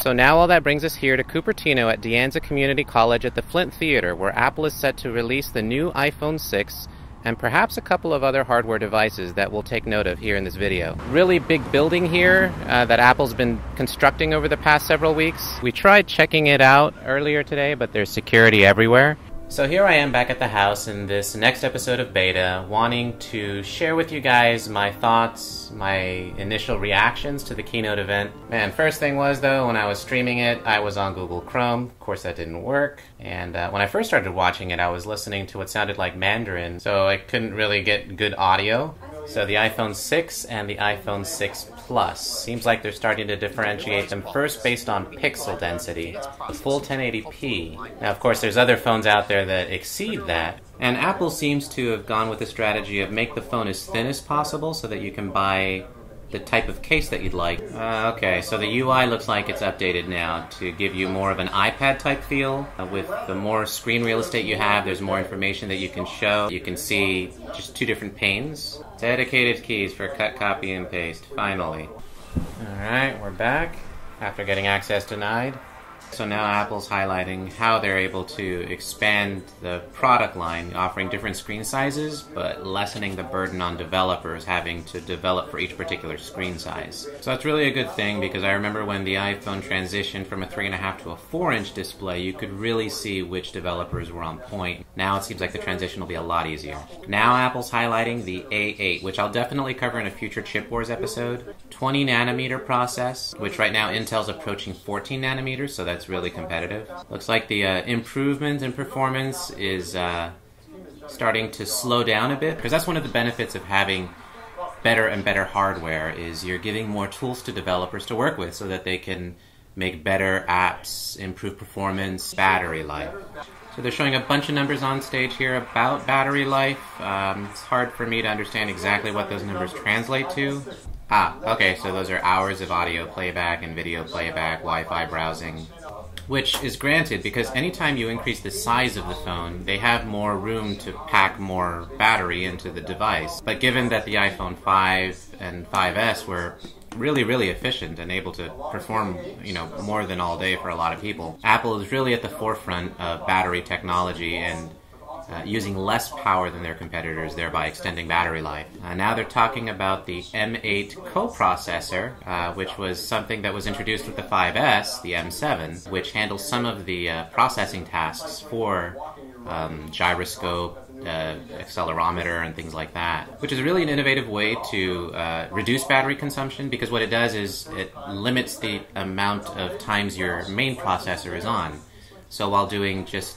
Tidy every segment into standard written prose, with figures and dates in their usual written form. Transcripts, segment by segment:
So now all that brings us here to Cupertino at De Anza Community College at the Flint Theater, where Apple is set to release the new iPhone 6 and perhaps a couple of other hardware devices that we'll take note of here in this video. Really big building here that Apple's been constructing over the past several weeks. We tried checking it out earlier today, but there's security everywhere. So here I am back at the house in this next episode of Beta, wanting to share with you guys my thoughts, my initial reactions to the keynote event. Man, first thing was though, when I was streaming it, I was on Google Chrome. Of course that didn't work. And when I first started watching it, I was listening to what sounded like Mandarin, so I couldn't really get good audio. So the iPhone 6 and the iPhone 6 Plus. Seems like they're starting to differentiate them first based on pixel density, the full 1080p. Now of course there's other phones out there that exceed that. And Apple seems to have gone with the strategy of make the phone as thin as possible so that you can buy the type of case that you'd like. Okay, so the UI looks like it's updated now to give you more of an iPad type feel. With the more screen real estate you have, there's more information that you can show. You can see just two different panes. Dedicated keys for cut, copy, and paste, finally. Alright, we're back after getting access denied. So now Apple's highlighting how they're able to expand the product line, offering different screen sizes, but lessening the burden on developers having to develop for each particular screen size. So that's really a good thing, because I remember when the iPhone transitioned from a 3.5 to a 4-inch display, you could really see which developers were on point. Now it seems like the transition will be a lot easier. Now Apple's highlighting the A8, which I'll definitely cover in a future Chip Wars episode. 20 nanometer process, which right now Intel's approaching 14 nanometers, so that's really competitive. Looks like the improvement in performance is starting to slow down a bit, because that's one of the benefits of having better and better hardware, is you're giving more tools to developers to work with so that they can make better apps, improve performance, battery life. So they're showing a bunch of numbers on stage here about battery life. It's hard for me to understand exactly what those numbers translate to. Okay, so those are hours of audio playback and video playback, Wi-Fi browsing, which is granted because anytime you increase the size of the phone, they have more room to pack more battery into the device. But given that the iPhone 5 and 5S were really efficient and able to perform, more than all day for a lot of people, Apple is really at the forefront of battery technology and using less power than their competitors, thereby extending battery life. Now they're talking about the M8 coprocessor, which was something that was introduced with the 5S, the M7, which handles some of the processing tasks for gyroscope, accelerometer, and things like that, which is really an innovative way to reduce battery consumption, because what it does is it limits the amount of times your main processor is on. So while doing just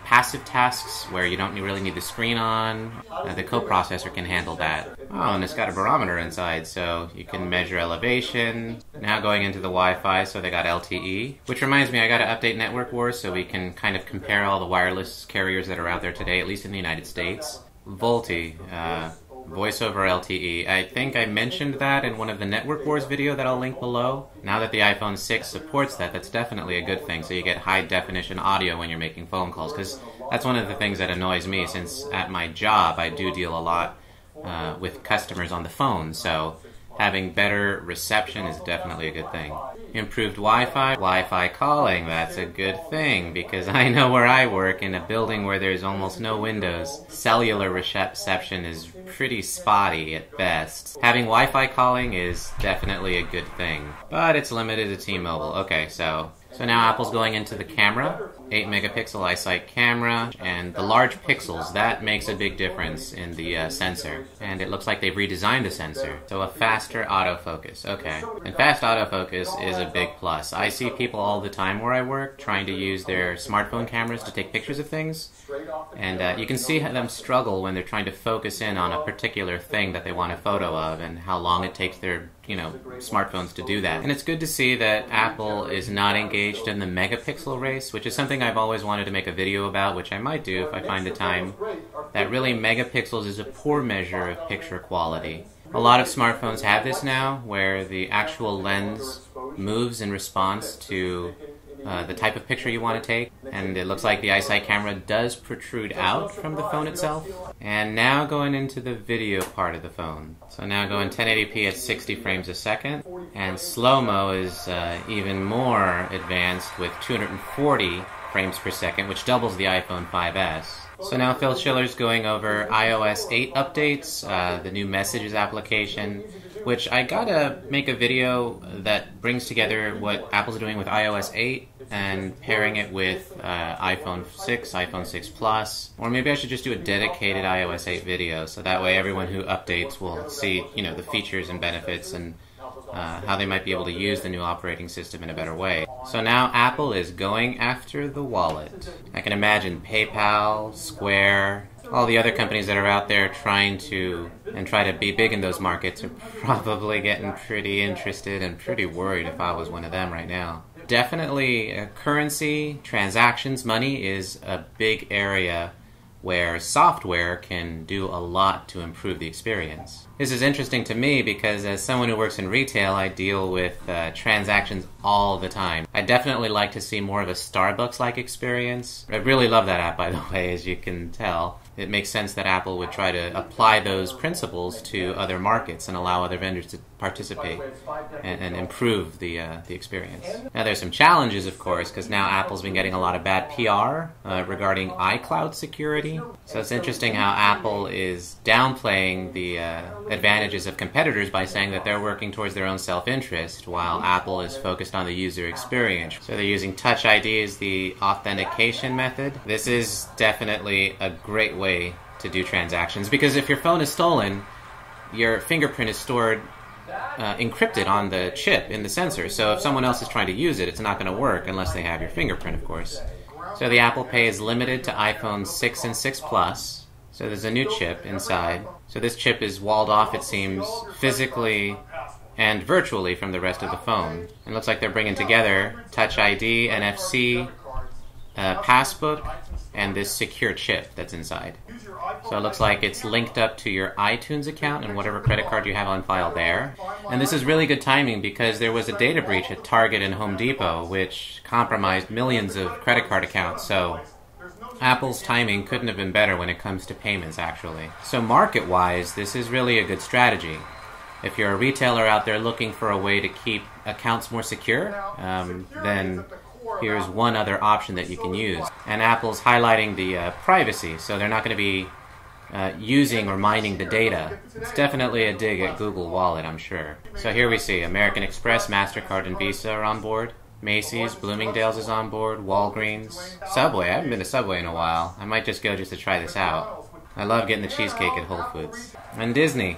passive tasks where you don't really need the screen on, the coprocessor can handle that. Oh, and it's got a barometer inside, so you can measure elevation. Now going into the Wi-Fi, so they got LTE. Which reminds me, I gotta update Network Wars so we can kind of compare all the wireless carriers that are out there today, at least in the United States. VoLTE, Voice over LTE. I think I mentioned that in one of the Network Wars video that I'll link below. Now that the iPhone 6 supports that, that's definitely a good thing, so you get high definition audio when you're making phone calls, because that's one of the things that annoys me, since at my job I do deal a lot with customers on the phone, so having better reception is definitely a good thing. Improved Wi-Fi calling, that's a good thing, because I know where I work, in a building where there's almost no windows, cellular reception is pretty spotty at best. Having Wi-Fi calling is definitely a good thing, but it's limited to T-Mobile. Okay, so now Apple's going into the camera. 8 megapixel iSight camera, and the large pixels, that makes a big difference in the sensor. And it looks like they've redesigned the sensor, so a faster autofocus. Okay, and fast autofocus is a big plus. I see people all the time where I work trying to use their smartphone cameras to take pictures of things, and you can see them struggle when they're trying to focus in on a particular thing that they want a photo of, and how long it takes their smartphones to do that. And it's good to see that Apple is not engaged in the megapixel race, which is something I've always wanted to make a video about, which I might do if I find the time. That really megapixels is a poor measure of picture quality. A lot of smartphones have this now, where the actual lens moves in response to the type of picture you want to take, and it looks like the iSight camera does protrude out from the phone itself. And now going into the video part of the phone. So now going 1080p at 60 frames a second, and slow-mo is even more advanced with 240 frames per second, which doubles the iPhone 5S. So now Phil Schiller's going over iOS 8 updates, the new Messages application, which I gotta make a video that brings together what Apple's doing with iOS 8 and pairing it with iPhone 6, iPhone 6 Plus, or maybe I should just do a dedicated iOS 8 video, so that way everyone who updates will see, the features and benefits and how they might be able to use the new operating system in a better way. So now Apple is going after the wallet. I can imagine PayPal, Square, all the other companies that are out there try to be big in those markets are probably getting pretty interested and pretty worried if I was one of them right now. Definitely currency, transactions, money is a big area where software can do a lot to improve the experience. This is interesting to me because as someone who works in retail, I deal with transactions all the time. I definitely like to see more of a Starbucks-like experience. I really love that app, by the way, as you can tell. It makes sense that Apple would try to apply those principles to other markets and allow other vendors to participate and improve the experience. Now there's some challenges, of course, because now Apple's been getting a lot of bad PR regarding iCloud security. So it's interesting how Apple is downplaying the advantages of competitors by saying that they're working towards their own self-interest while Apple is focused on the user experience. So they're using Touch ID as the authentication method. This is definitely a great way to do transactions because if your phone is stolen, your fingerprint is stored encrypted on the chip in the sensor. So if someone else is trying to use it, it's not going to work unless they have your fingerprint, of course. So the Apple Pay is limited to iPhone 6 and 6 Plus. So there's a new chip inside. So this chip is walled off, it seems, physically and virtually from the rest of the phone. It looks like they're bringing together Touch ID, NFC, Passbook, and this secure chip that's inside. So it looks like it's linked up to your iTunes account and whatever credit card you have on file there. And this is really good timing because there was a data breach at Target and Home Depot which compromised millions of credit card accounts. So Apple's timing couldn't have been better when it comes to payments, actually. So market-wise, this is really a good strategy. If you're a retailer out there looking for a way to keep accounts more secure, then here's one other option that you can use. And Apple's highlighting the privacy, so they're not going to be using or mining the data. It's definitely a dig at Google Wallet, I'm sure. So here we see American Express, MasterCard, and Visa are on board. Macy's, Bloomingdale's is on board, Walgreens, Subway. I haven't been to Subway in a while. I might just go just to try this out. I love getting the cheesecake at Whole Foods. And Disney.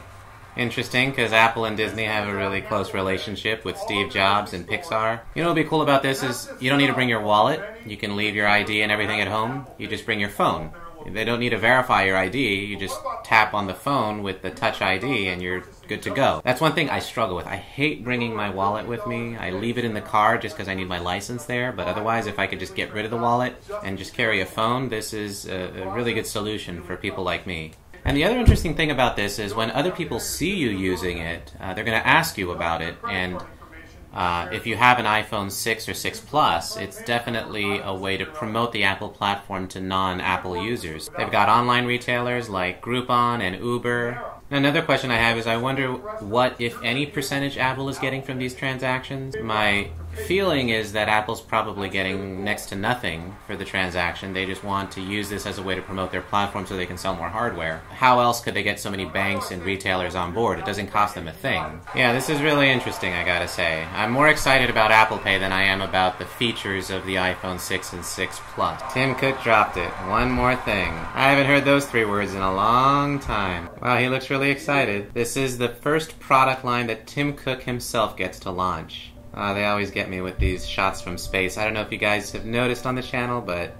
Interesting, because Apple and Disney have a really close relationship with Steve Jobs and Pixar. You know what would be cool about this is you don't need to bring your wallet. You can leave your ID and everything at home. You just bring your phone. They don't need to verify your ID. You just tap on the phone with the Touch ID and you're good to go. That's one thing I struggle with. I hate bringing my wallet with me. I leave it in the car just because I need my license there. But otherwise, if I could just get rid of the wallet and just carry a phone, this is a really good solution for people like me. And the other interesting thing about this is when other people see you using it, they're going to ask you about it. And if you have an iPhone 6 or 6 Plus, it's definitely a way to promote the Apple platform to non-Apple users. They've got online retailers like Groupon and Uber. Another question I have is I wonder what, if any, percentage Apple is getting from these transactions. My feeling is that Apple's probably getting next to nothing for the transaction. They just want to use this as a way to promote their platform so they can sell more hardware. How else could they get so many banks and retailers on board? It doesn't cost them a thing. Yeah, this is really interesting, I gotta say. I'm more excited about Apple Pay than I am about the features of the iPhone 6 and 6 Plus. Tim Cook dropped it. One more thing. I haven't heard those 3 words in a long time. Wow, he looks really excited. This is the first product line that Tim Cook himself gets to launch. They always get me with these shots from space. I don't know if you guys have noticed on the channel, but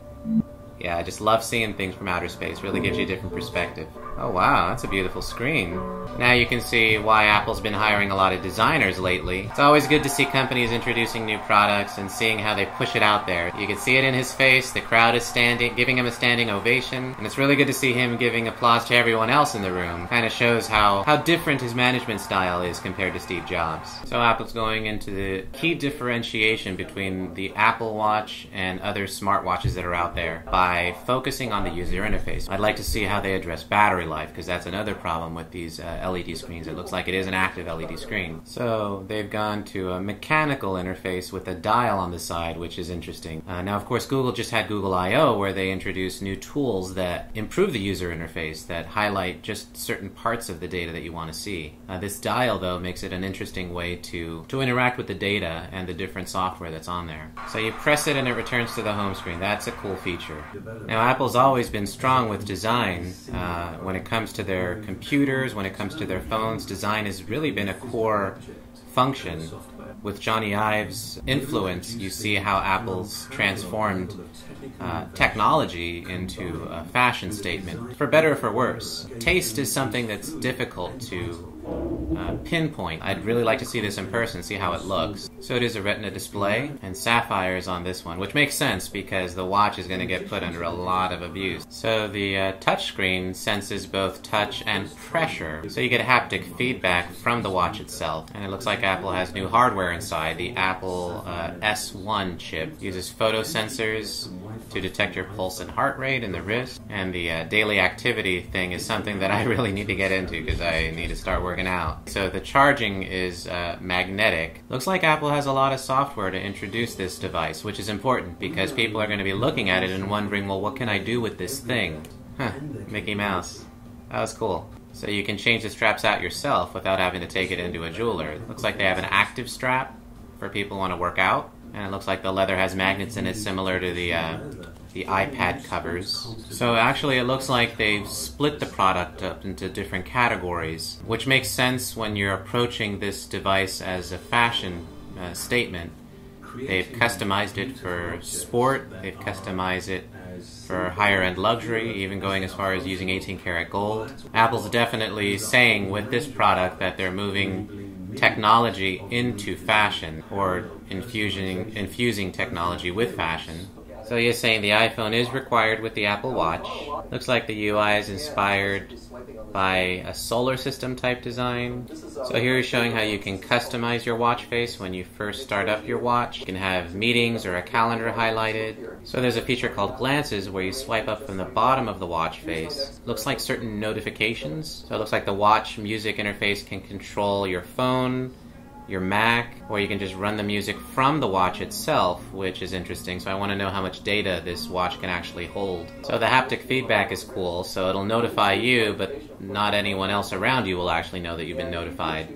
Yeah, I just love seeing things from outer space. Really gives you a different perspective. Oh wow, that's a beautiful screen. Now you can see why Apple's been hiring a lot of designers lately. It's always good to see companies introducing new products and seeing how they push it out there. You can see it in his face, the crowd is standing, giving him a standing ovation, and it's really good to see him giving applause to everyone else in the room. Kind of shows how different his management style is compared to Steve Jobs. So Apple's going into the key differentiation between the Apple Watch and other smartwatches that are out there by focusing on the user interface. I'd like to see how they address battery life, because that's another problem with these LED screens. It looks like it is an active LED screen. So they've gone to a mechanical interface with a dial on the side, which is interesting. Now of course Google just had Google I/O, where they introduced new tools that improve the user interface, that highlight just certain parts of the data that you want to see. This dial though makes it an interesting way to interact with the data and the different software that's on there. So you press it and it returns to the home screen. That's a cool feature. Now Apple's always been strong with design. When it comes to their computers, when it comes to their phones, design has really been a core function. With Johnny Ive's influence, you see how Apple's transformed technology into a fashion statement, for better or for worse. Taste is something that's difficult to pinpoint. I'd really like to see this in person, see how it looks. So it is a Retina display, and sapphire is on this one, which makes sense because the watch is going to get put under a lot of abuse. So the touchscreen senses both touch and pressure, so you get haptic feedback from the watch itself. And it looks like Apple has new hardware inside. The Apple S1 chip uses photosensors to detect your pulse and heart rate in the wrist, and the daily activity thing is something that I really need to get into because I need to start working out. So the charging is magnetic. Looks like Apple has a lot of software to introduce this device, which is important because people are going to be looking at it and wondering, well, what can I do with this thing? Huh, Mickey Mouse. That was cool. So you can change the straps out yourself without having to take it into a jeweler. It looks like they have an active strap for people who want to work out, and it looks like the leather has magnets in it similar to the iPad covers. So actually it looks like they've split the product up into different categories, which makes sense when you're approaching this device as a fashion statement. They've customized it for sport, they've customized it for higher-end luxury, even going as far as using 18-karat gold. Apple's definitely saying with this product that they're moving technology into fashion, or infusing technology with fashion. So you're saying the iPhone is required with the Apple Watch. Looks like the UI is inspired by a solar system type design. So here he's showing how you can customize your watch face when you first start up your watch. You can have meetings or a calendar highlighted. So there's a feature called Glances where you swipe up from the bottom of the watch face. Looks like certain notifications. So it looks like the watch music interface can control your phone, your Mac, or you can just run the music from the watch itself, which is interesting. So I want to know how much data this watch can actually hold. So the haptic feedback is cool, so it'll notify you, but not anyone else around you will actually know that you've been notified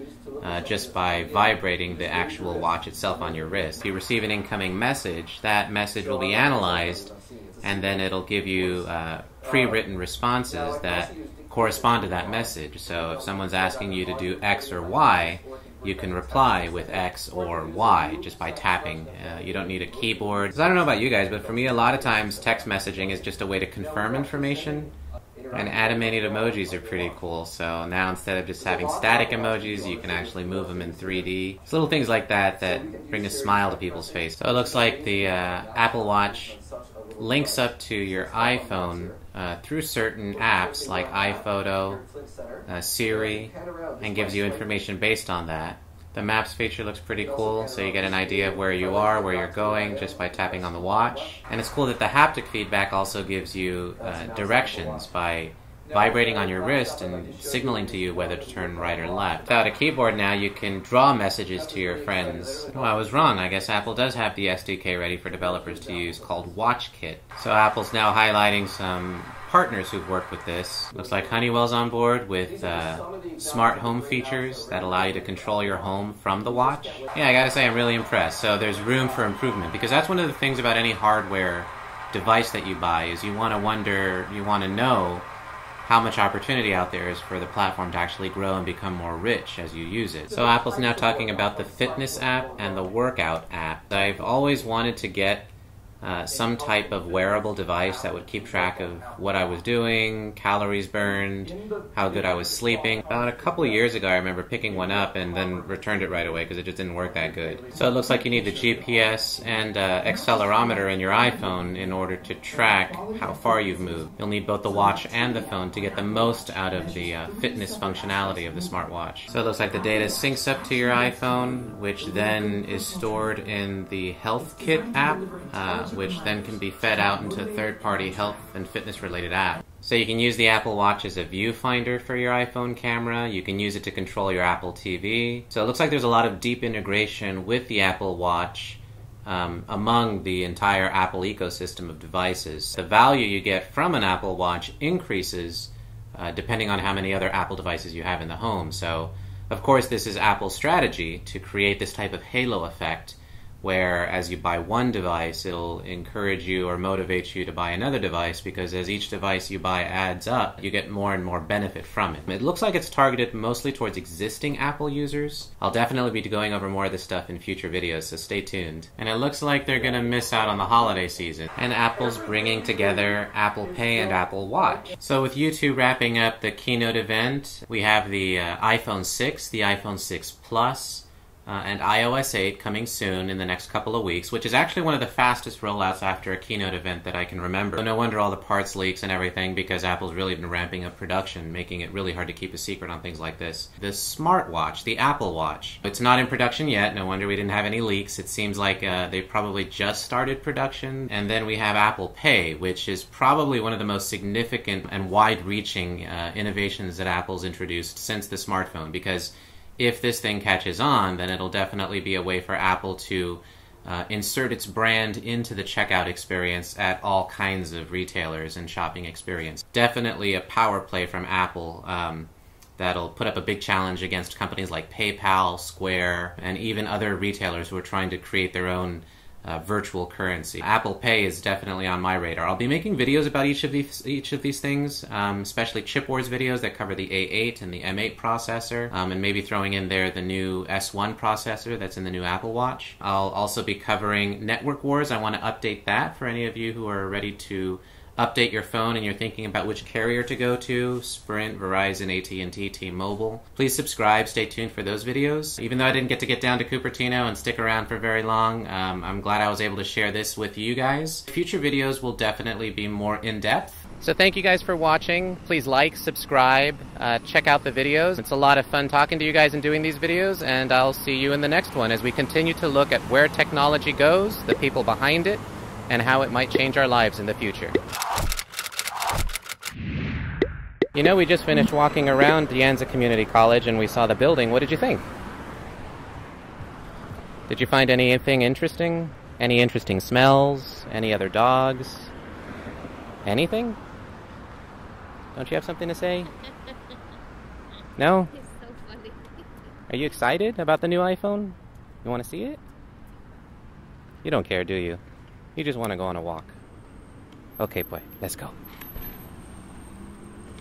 just by vibrating the actual watch itself on your wrist. If you receive an incoming message, that message will be analyzed, and then it'll give you pre-written responses that correspond to that message. So if someone's asking you to do X or Y, you can reply with X or Y just by tapping. You don't need a keyboard. 'Cause I don't know about you guys, but for me a lot of times text messaging is just a way to confirm information. And animated emojis are pretty cool. So now instead of just having static emojis, you can actually move them in 3D. It's little things like that that bring a smile to people's face. So it looks like the Apple Watch links up to your iPhone through certain apps like iPhoto, Siri, and gives you information based on that. The Maps feature looks pretty cool, so you get an idea of where you are, where you're going, just by tapping on the watch. And it's cool that the haptic feedback also gives you directions by vibrating on your wrist and signaling to you whether to turn right or left. Without a keyboard now, you can draw messages to your friends. Oh, I was wrong. I guess Apple does have the SDK ready for developers to use called WatchKit. So Apple's now highlighting some partners who've worked with this. Looks like Honeywell's on board with smart home features that allow you to control your home from the watch. Yeah, I gotta say I'm really impressed. So there's room for improvement, because that's one of the things about any hardware device that you buy is you want to know how much opportunity out there is for the platform to actually grow and become more rich as you use it. So Apple's now talking about the fitness app and the workout app. I've always wanted to get some type of wearable device that would keep track of what I was doing, calories burned, how good I was sleeping. About a couple of years ago, I remember picking one up and then returned it right away because it just didn't work that good. So it looks like you need the GPS and accelerometer in your iPhone in order to track how far you've moved. You'll need both the watch and the phone to get the most out of the fitness functionality of the smartwatch. So it looks like the data syncs up to your iPhone, which then is stored in the Health Kit app, which then can be fed out into third-party health and fitness-related apps. So you can use the Apple Watch as a viewfinder for your iPhone camera. You can use it to control your Apple TV. So it looks like there's a lot of deep integration with the Apple Watch among the entire Apple ecosystem of devices. The value you get from an Apple Watch increases depending on how many other Apple devices you have in the home. So, of course, this is Apple's strategy to create this type of halo effect, where as you buy one device, it'll encourage you or motivate you to buy another device, because as each device you buy adds up, you get more and more benefit from it. It looks like it's targeted mostly towards existing Apple users. I'll definitely be going over more of this stuff in future videos, so stay tuned. And it looks like they're going to miss out on the holiday season, and Apple's bringing together Apple Pay and Apple Watch. So with U2 wrapping up the keynote event, we have the iPhone 6, the iPhone 6 Plus, and iOS 8 coming soon in the next couple of weeks, which is actually one of the fastest rollouts after a keynote event that I can remember. No wonder all the parts leaks and everything, because Apple's really been ramping up production, making it really hard to keep a secret on things like this. The smartwatch, the Apple Watch, it's not in production yet. No wonder we didn't have any leaks. It seems like they probably just started production. And then we have Apple Pay, which is probably one of the most significant and wide-reaching innovations that Apple's introduced since the smartphone, because if this thing catches on, then it'll definitely be a way for Apple to insert its brand into the checkout experience at all kinds of retailers and shopping experience. Definitely a power play from Apple that'll put up a big challenge against companies like PayPal, Square, and even other retailers who are trying to create their own virtual currency. Apple Pay is definitely on my radar. I'll be making videos about each of these things, especially chip wars videos that cover the A8 and the M8 processor, and maybe throwing in there the new S1 processor that's in the new Apple Watch. I'll also be covering network wars. I want to update that for any of you who are ready to update your phone and you're thinking about which carrier to go to: Sprint, Verizon, AT&T, T-Mobile. Please subscribe, stay tuned for those videos. Even though I didn't get down to Cupertino and stick around for very long, I'm glad I was able to share this with you guys. Future videos will definitely be more in-depth. So thank you guys for watching. Please like, subscribe, check out the videos. It's a lot of fun talking to you guys and doing these videos, and I'll see you in the next one as we continue to look at where technology goes, the people behind it, and how it might change our lives in the future. You know, we just finished walking around De Anza Community College and we saw the building. What did you think? Did you find anything interesting? Any interesting smells? Any other dogs? Anything? Don't you have something to say? No? It's so funny. Are you excited about the new iPhone? You want to see it? You don't care, do you? You just want to go on a walk. Okay, boy, let's go.